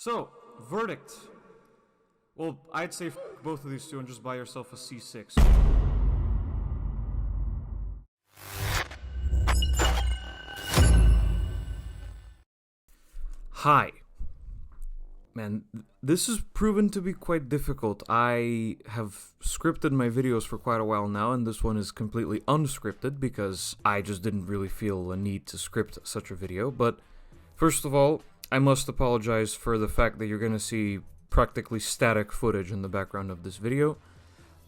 So, verdict. Well, I'd say both of these two and just buy yourself a C6. Hi. Man, this has proven to be quite difficult. I have scripted my videos for quite a while now, and this one is completely unscripted because I just didn't really feel a need to script such a video. But first of all, I must apologize for the fact that you're going to see practically static footage in the background of this video.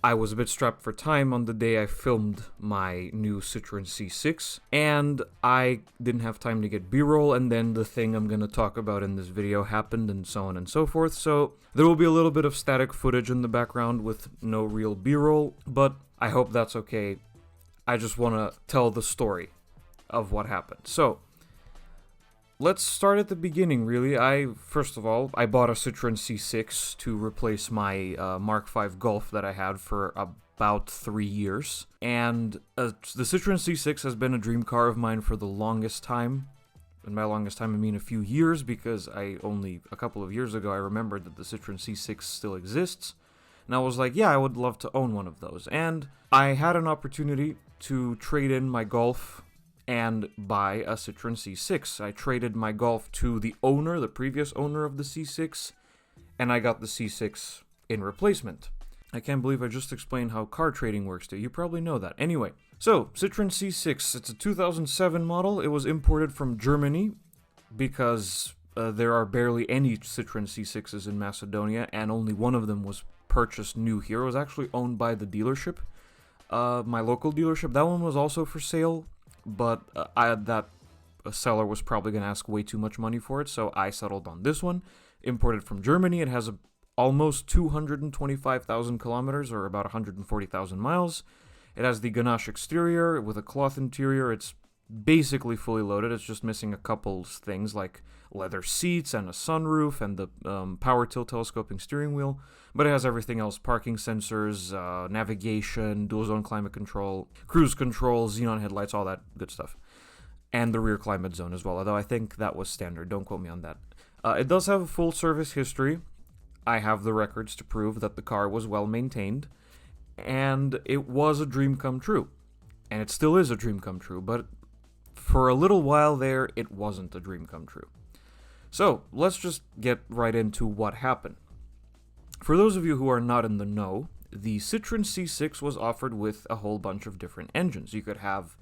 I was a bit strapped for time on the day I filmed my new Citroen C6, and I didn't have time to get B-roll, and then the thing I'm going to talk about in this video happened, and so on and so forth. So there will be a little bit of static footage in the background with no real B-roll, but I hope that's okay. I just want to tell the story of what happened. So let's start at the beginning, really. First of all, I bought a Citroen C6 to replace my Mark V Golf that I had for about 3 years. And the Citroen C6 has been a dream car of mine for the longest time. And by longest time, I mean a few years, because only a couple of years ago, I remembered that the Citroen C6 still exists. And I was like, yeah, I would love to own one of those. And I had an opportunity to trade in my Golf and buy a Citroen C6. I traded my Golf to the previous owner of the C6, and I got the C6 in replacement. I can't believe I just explained how car trading works to you. You probably know that. Anyway, so Citroen C6, it's a 2007 model. It was imported from Germany because there are barely any Citroen C6s in Macedonia, and only one of them was purchased new here. It was actually owned by the dealership, my local dealership. That one was also for sale, but that seller was probably going to ask way too much money for it, so I settled on this one, imported from Germany. It has almost 225,000 kilometers, or about 140,000 miles. It has the ganache exterior with a cloth interior. It's basically fully loaded. It's just missing a couple things like leather seats and a sunroof and the power tilt telescoping steering wheel, but it has everything else: parking sensors, navigation, dual zone climate control, cruise control, xenon headlights, all that good stuff, and the rear climate zone as well, although I think that was standard. Don't quote me on that. It does have a full service history. I have the records to prove that the car was well maintained, and it was a dream come true, and it still is a dream come true, but for a little while there, it wasn't a dream come true. So, let's just get right into what happened. For those of you who are not in the know, the Citroen C6 was offered with a whole bunch of different engines. You could have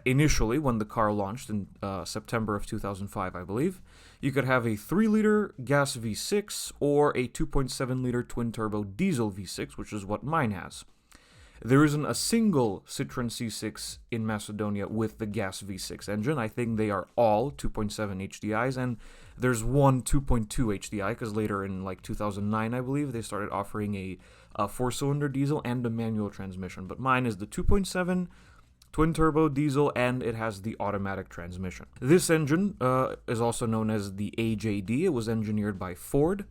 initially, when the car launched in September of 2005, I believe, you could have a 3-liter gas V6 or a 2.7-liter twin-turbo diesel V6, which is what mine has. There isn't a single Citroen C6 in Macedonia with the gas V6 engine. I think they are all 2.7 HDIs, and there's one 2.2 HDI, because later in 2009, I believe, they started offering a 4-cylinder diesel and a manual transmission. But mine is the 2.7 twin-turbo diesel, and it has the automatic transmission. This engine is also known as the AJD. It was engineered by Ford.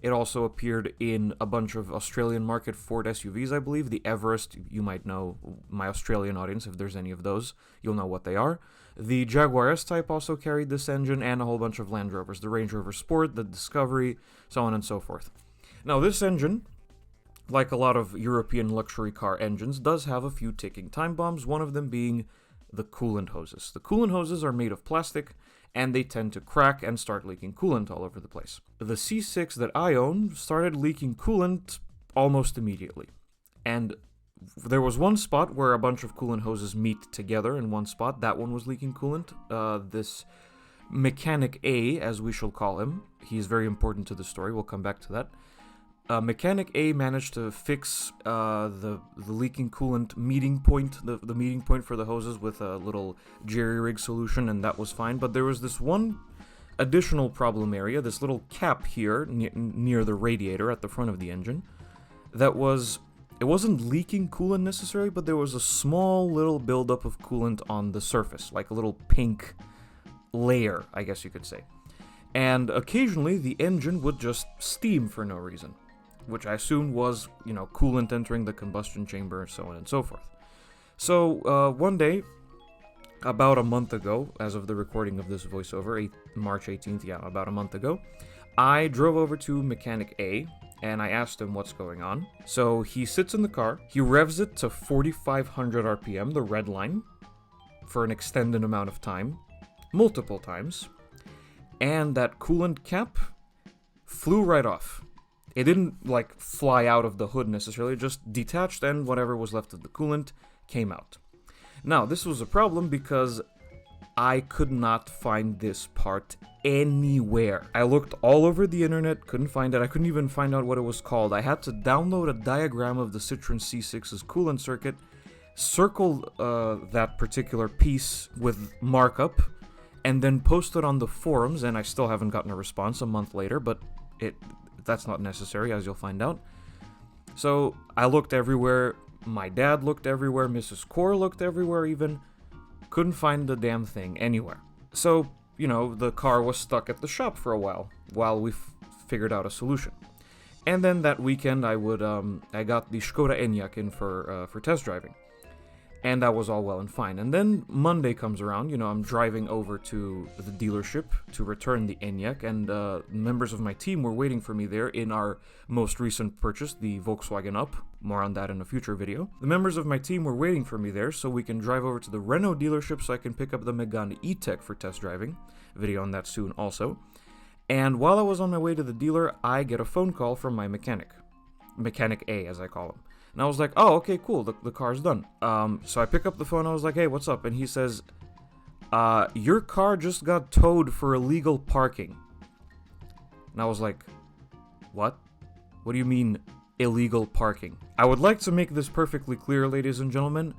It also appeared in a bunch of Australian market Ford SUVs, I believe. The Everest, you might know, my Australian audience, if there's any of those, you'll know what they are. The Jaguar S-Type also carried this engine, and a whole bunch of Land Rovers. The Range Rover Sport, the Discovery, so on and so forth. Now, this engine, like a lot of European luxury car engines, does have a few ticking time bombs, one of them being the coolant hoses. The coolant hoses are made of plastic, and they tend to crack and start leaking coolant all over the place. The C6 that I own started leaking coolant almost immediately. And there was one spot where a bunch of coolant hoses meet together in one spot. That one was leaking coolant. This Mechanic A, as we shall call him, he's very important to the story. We'll come back to that. Mechanic A managed to fix the leaking coolant meeting point, the meeting point for the hoses, with a little jerry-rig solution, and that was fine. But there was this one additional problem area, this little cap here near the radiator at the front of the engine, it wasn't leaking coolant necessarily, but there was a small little buildup of coolant on the surface, like a little pink layer, I guess you could say. And occasionally the engine would just steam for no reason, which I assumed was, coolant entering the combustion chamber, so on and so forth. So, one day, about a month ago, as of the recording of this voiceover, March 18th, about a month ago, I drove over to Mechanic A, and I asked him what's going on. So he sits in the car, he revs it to 4,500 RPM, the red line, for an extended amount of time, multiple times, and that coolant cap flew right off. It didn't, like, fly out of the hood necessarily, it just detached, and whatever was left of the coolant came out. Now, this was a problem because I could not find this part anywhere. I looked all over the internet, couldn't find it. I couldn't even find out what it was called. I had to download a diagram of the Citroen C6's coolant circuit, circle that particular piece with markup, and then post it on the forums, and I still haven't gotten a response a month later, but that's not necessary, as you'll find out. So I looked everywhere. My dad looked everywhere. Mrs. Core looked everywhere even. Couldn't find the damn thing anywhere. So, you know, the car was stuck at the shop for a while we figured out a solution. And then that weekend I got the Škoda Enyaq in for test driving. And that was all well and fine. And then Monday comes around, you know, I'm driving over to the dealership to return the Enyaq, and members of my team were waiting for me there in our most recent purchase, the Volkswagen Up. More on that in a future video. The members of my team were waiting for me there so we can drive over to the Renault dealership so I can pick up the Megane E-Tech for test driving. Video on that soon also. And while I was on my way to the dealer, I get a phone call from my mechanic. Mechanic A, as I call him. And I was like, oh, okay, cool, the car's done. So I pick up the phone, I was like, hey, what's up? And he says, your car just got towed for illegal parking. And I was like, what? What do you mean, illegal parking? I would like to make this perfectly clear, ladies and gentlemen.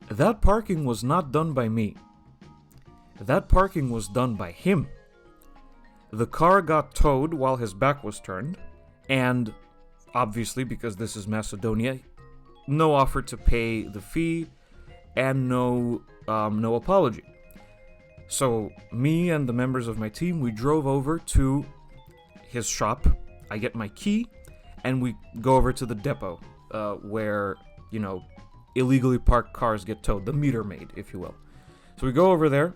That parking was not done by me. That parking was done by him. The car got towed while his back was turned, and obviously, because this is Macedonia, no offer to pay the fee, and no apology. So me and the members of my team, we drove over to his shop. I get my key, and we go over to the depot, where, you know, illegally parked cars get towed, the meter maid, if you will. So we go over there,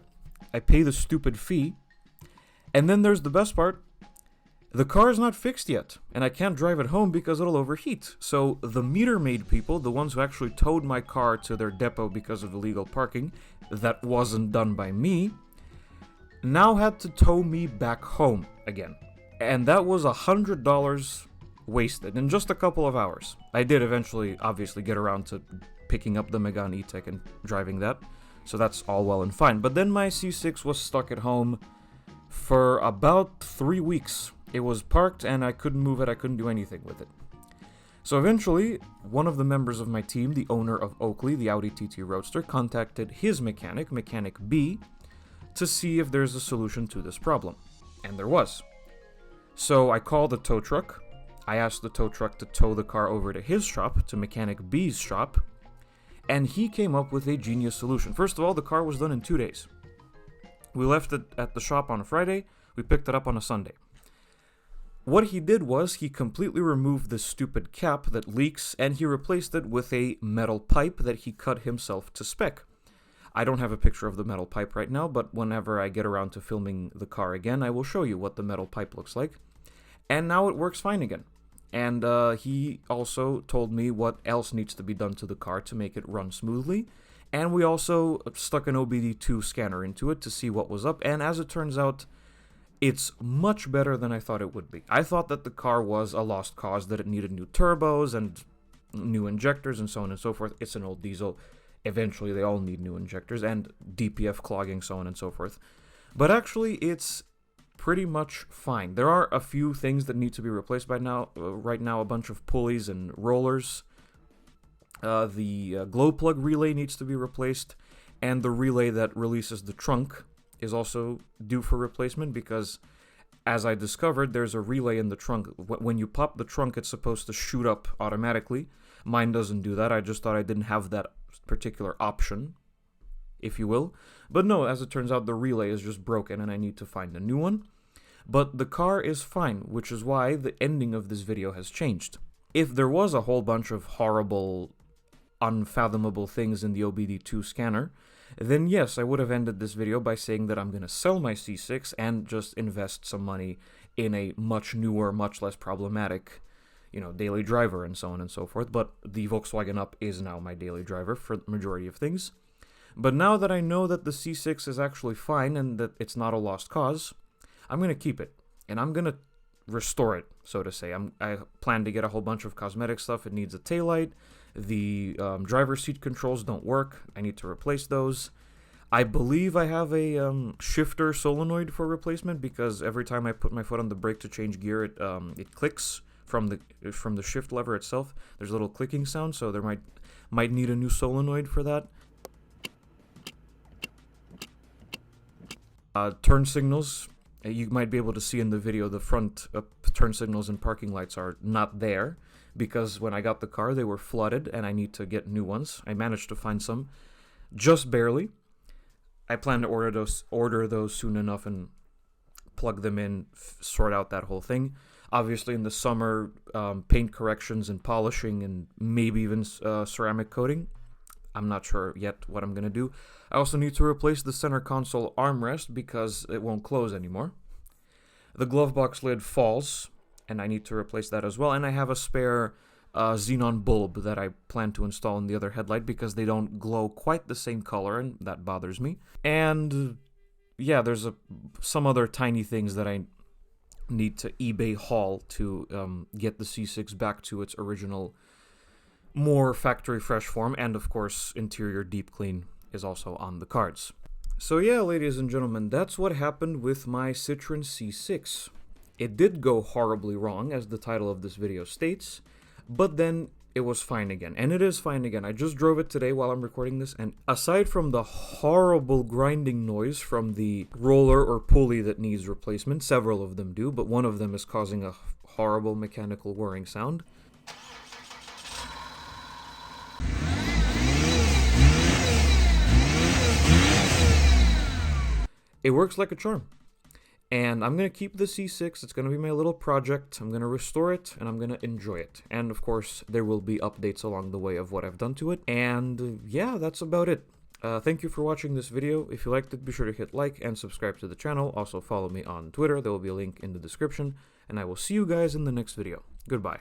I pay the stupid fee, and then there's the best part. The car is not fixed yet, and I can't drive it home because it'll overheat. So the meter maid people, the ones who actually towed my car to their depot because of illegal parking, that wasn't done by me, now had to tow me back home again. And that was $100 wasted in just a couple of hours. I did eventually, obviously, get around to picking up the Megane E-Tech and driving that, so that's all well and fine. But then my C6 was stuck at home for about 3 weeks. It was parked and I couldn't move it, I couldn't do anything with it. So eventually, one of the members of my team, the owner of Oakley, the Audi TT Roadster, contacted his mechanic, Mechanic B, to see if there's a solution to this problem. And there was. So I called the tow truck. I asked the tow truck to tow the car over to his shop, to Mechanic B's shop, and he came up with a genius solution. First of all, the car was done in 2 days. We left it at the shop on a Friday, we picked it up on a Sunday. What he did was he completely removed this stupid cap that leaks, and he replaced it with a metal pipe that he cut himself to spec. I don't have a picture of the metal pipe right now, but whenever I get around to filming the car again, I will show you what the metal pipe looks like. And now it works fine again. And he also told me what else needs to be done to the car to make it run smoothly. And we also stuck an OBD2 scanner into it to see what was up, and as it turns out, it's much better than I thought it would be. I thought that the car was a lost cause, that it needed new turbos and new injectors and so on and so forth. It's an old diesel. Eventually, they all need new injectors and DPF clogging, so on and so forth. But actually, it's pretty much fine. There are a few things that need to be replaced right now, a bunch of pulleys and rollers. The glow plug relay needs to be replaced, and the relay that releases the trunk is also due for replacement because, as I discovered, there's a relay in the trunk. When you pop the trunk, it's supposed to shoot up automatically. Mine doesn't do that. I just thought I didn't have that particular option, if you will. But no, as it turns out, the relay is just broken and I need to find a new one. But the car is fine, which is why the ending of this video has changed. If there was a whole bunch of horrible, unfathomable things in the OBD2 scanner, then yes, I would have ended this video by saying that I'm going to sell my C6 and just invest some money in a much newer, much less problematic, daily driver and so on and so forth. But the Volkswagen Up is now my daily driver for the majority of things. But now that I know that the C6 is actually fine and that it's not a lost cause, I'm going to keep it. And I'm going to restore it, so to say. I plan to get a whole bunch of cosmetic stuff. It needs a taillight. The driver's seat controls don't work. I need to replace those. I believe I have a shifter solenoid for replacement, because every time I put my foot on the brake to change gear, it clicks from the shift lever itself. There's a little clicking sound, so there might need a new solenoid for that. Turn signals. You might be able to see in the video the front turn signals and parking lights are not there, because when I got the car they were flooded and I need to get new ones. I managed to find some, just barely. I plan to order those soon enough and plug them in, sort out that whole thing. Obviously in the summer, paint corrections and polishing and maybe even ceramic coating. I'm not sure yet what I'm going to do. I also need to replace the center console armrest because it won't close anymore. The glove box lid falls, and I need to replace that as well. And I have a spare xenon bulb that I plan to install in the other headlight because they don't glow quite the same color, and that bothers me. And yeah, there's some other tiny things that I need to eBay haul to get the C6 back to its original, more factory fresh form. And of course, interior deep clean is also on the cards. So yeah, ladies and gentlemen, that's what happened with my Citroen C6. It did go horribly wrong, as the title of this video states, but then it was fine again. And it is fine again. I just drove it today while I'm recording this, and aside from the horrible grinding noise from the roller or pulley that needs replacement, several of them do, but one of them is causing a horrible mechanical whirring sound. It works like a charm. And I'm going to keep the C6. It's going to be my little project. I'm going to restore it, and I'm going to enjoy it. And, of course, there will be updates along the way of what I've done to it. And, yeah, that's about it. Thank you for watching this video. If you liked it, be sure to hit like and subscribe to the channel. Also, follow me on Twitter. There will be a link in the description. And I will see you guys in the next video. Goodbye.